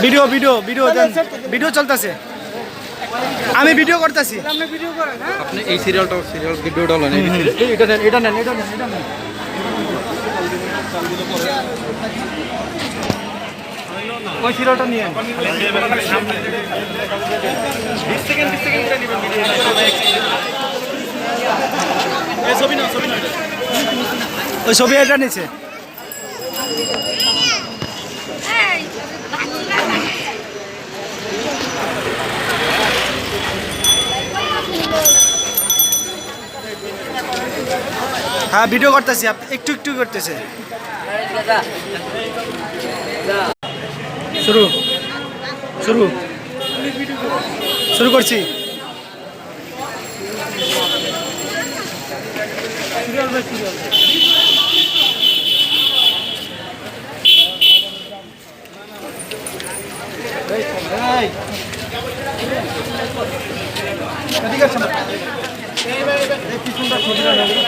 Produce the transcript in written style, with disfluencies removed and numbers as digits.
Video video video দেন, video চলতেছে, আমি video করতেছি। আপনি এই সিরিয়াল ভিডিওটা নেন, এটা নেন, এটা নেন, এটা নেন, এটা নেন। ওই সিরিয়ালটা নিয়ে ওই ছবি এটা নিচে। হ্যাঁ ভিডিও করতেছি, একটু একটু করতেছে। শুরু শুরু শুরু করছি।